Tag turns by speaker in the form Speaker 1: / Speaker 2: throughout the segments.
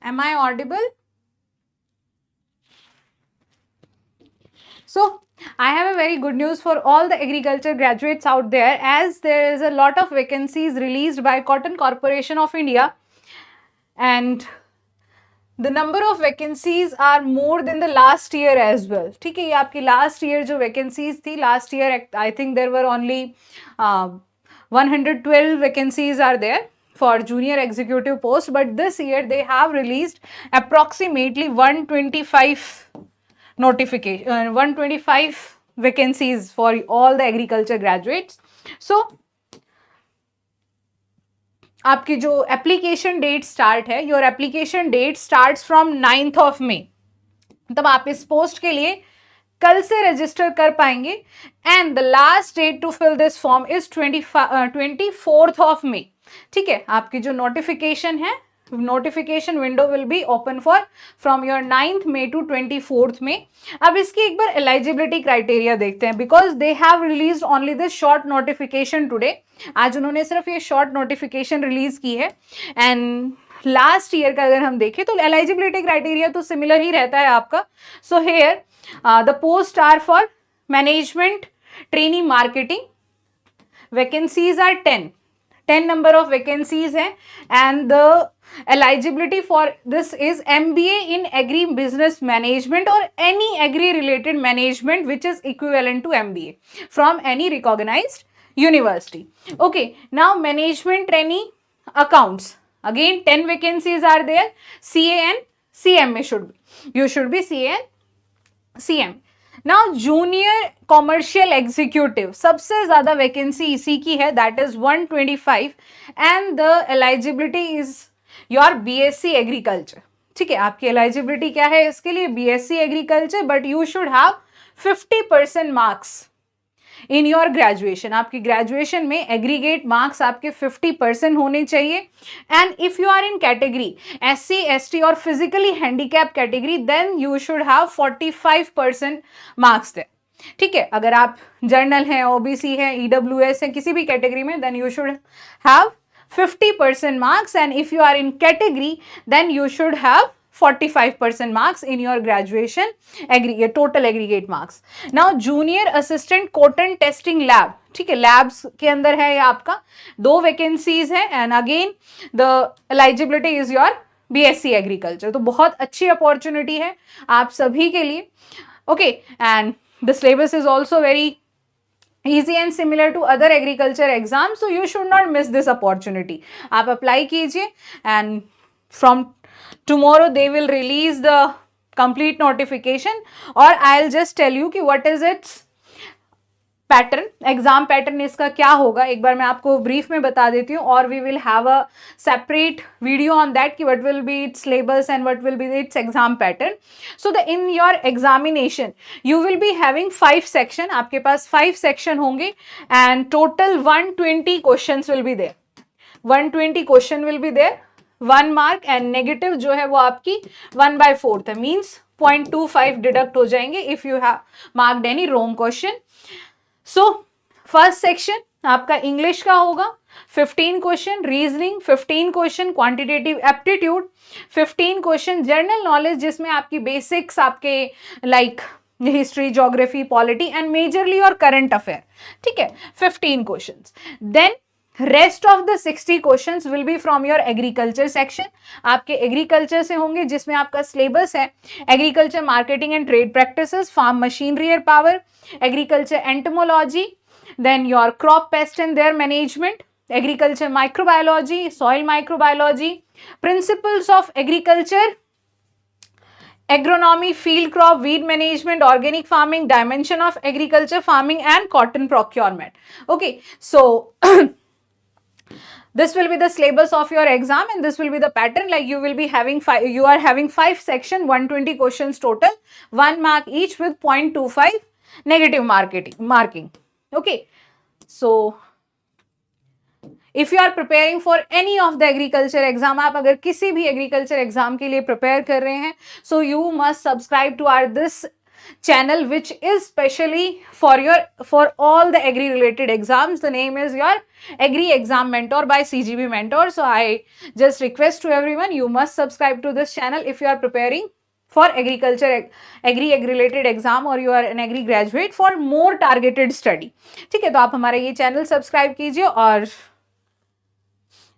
Speaker 1: Am I audible? So, I have a very good news for all the agriculture graduates out there, as there is a lot of vacancies released by Cotton Corporation of India, and the number of vacancies are more than the last year as well. ठीक है, ये आपकी last year जो vacancies थी, last year I think there were only 112 vacancies are there for junior executive post, but this year they have released approximately 125 notification 125 vacancies for all the agriculture graduates. So आपकी जो application date start है, your application date starts from 9th of May. तब आप इस post के लिए कल से रजिस्टर कर पाएंगे, and the last date to fill this form is 24th of May. ठीक है, आपकी जो नोटिफिकेशन है, notification window will be open for from your 9th May to 24th May. अब इसकी एक बार एलिजिबिलिटी क्राइटेरिया देखते हैं, because they have release only this short notification today. आज उन्होंने सिर्फ ये शॉर्ट नोटिफिकेशन रिलीज की है, एंड लास्ट ईयर का अगर हम देखें तो एलिजिबिलिटी क्राइटेरिया तो सिमिलर ही रहता है आपका. So here the post are for management trainee marketing. Vacancies are 10 number of vacancies हैं, and the eligibility for this is MBA in Agri Business Management or any agri related management which is equivalent to MBA from any recognized university. Okay, now management trainee accounts, again 10 vacancies are there. CA and CMA should be, you should be CA and CM. Now junior commercial executive सबसे ज्यादा vacancy इसी की है, that is 125, and the eligibility is your BSc agriculture. ठीक है, आपकी eligibility क्या है इसके लिए? BSc agriculture, but you should have 50% marks in your graduation. आपकी ग्रेजुएशन में एग्रीगेट मार्क्स आपके 50% होने चाहिए. And if you are in category SC ST और physically handicap category, then you should have 45% marks there. ठीक है, अगर आप जर्नल हैं, ओबीसी है, EWS है, किसी भी कैटेगरी में, then you should have 50% marks, and if you are in category then you should have 45% marks in your graduation aggregate total aggregate marks. Now junior assistant cotton testing lab, ठीक है, labs के अंदर है ये आपका, 2 vacancies है, and again the eligibility is your BSc agriculture. तो बहुत अच्छी अपॉर्चुनिटी है आप सभी के लिए. Okay, and the syllabus is also very easy and similar to other agriculture exams, so you should not miss this opportunity. आप अप्लाई कीजिए, and from tomorrow they will release the complete notification, or I'll just tell you कि what is its pattern, exam pattern इसका क्या होगा, एक बार मैं आपको brief में बता देती हूँ, और we will have a separate video on that कि what will be its syllabus and what will be its exam pattern. So the in your examination you will be having 5 section, आपके पास 5 section होंगे, and total 120 question will be there. 120 question will be there, 1 mark, and negative जो है वो आपकी 1/4 है, means 0.25 deduct हो जाएंगे if you have marked any wrong question. So first section आपका इंग्लिश का होगा, 15 question, reasoning 15 question, quantitative aptitude 15 question, general knowledge जिसमें आपकी बेसिक्स आपके like history, geography, polity and majorly और करंट अफेयर. ठीक है, 15 questions. Then rest of the 60 questions will be from your agriculture section. आपके एग्रीकल्चर से होंगे, जिसमें आपका सिलेबस है agriculture marketing and trade practices, farm machinery and power, agriculture entomology, then your crop pest and their management, agriculture microbiology, soil microbiology, principles of agriculture, agronomy, field crop, weed management, organic farming, dimension of agriculture farming, and cotton procurement. Okay, so this will be the syllabus of your exam, and this will be the pattern. Like you will be having you are having 5 section, 120 questions total, 1 mark each with 0.25 negative marking. Okay, so if you are preparing for any of the agriculture exam, आप अगर किसी भी agriculture exam के लिए prepare कर रहे हैं, so you must subscribe to our this channel which is specially for all the agri related exams. The name is your Agri Exam Mentor by CGB Mentor. So I just request to everyone, you must subscribe to this channel if you are preparing for agriculture agri related exam or you are an agri graduate for more targeted study. ठीक है, तो आप हमारा ये channel subscribe कीजिए. और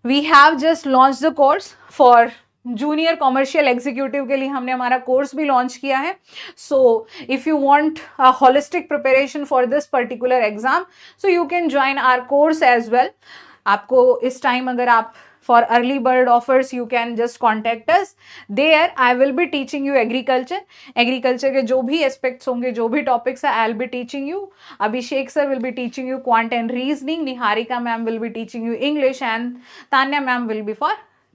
Speaker 1: we have just launched the course for junior commercial executive के लिए हमने हमारा कोर्स भी लॉन्च किया है. So if you want a holistic preparation for this particular exam, so you can join our course as well. आपको इस time अगर आप for early bird offers you can just contact us. There I will be teaching you agriculture के जो भी aspects होंगे, जो भी topics है, I'll be teaching you. Abhishek sir will be teaching you quant and reasoning. Niharika ma'am will be teaching you English and Tanya ma'am will be for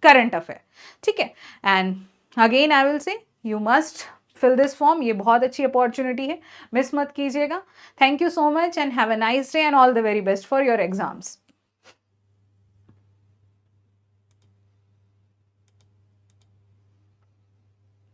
Speaker 1: current affair. ठीक है. And again I will say you must fill this form. ये बहुत अच्छी opportunity है, miss मत कीजिएगा. Thank you so much and have a nice day and all the very best for your exams.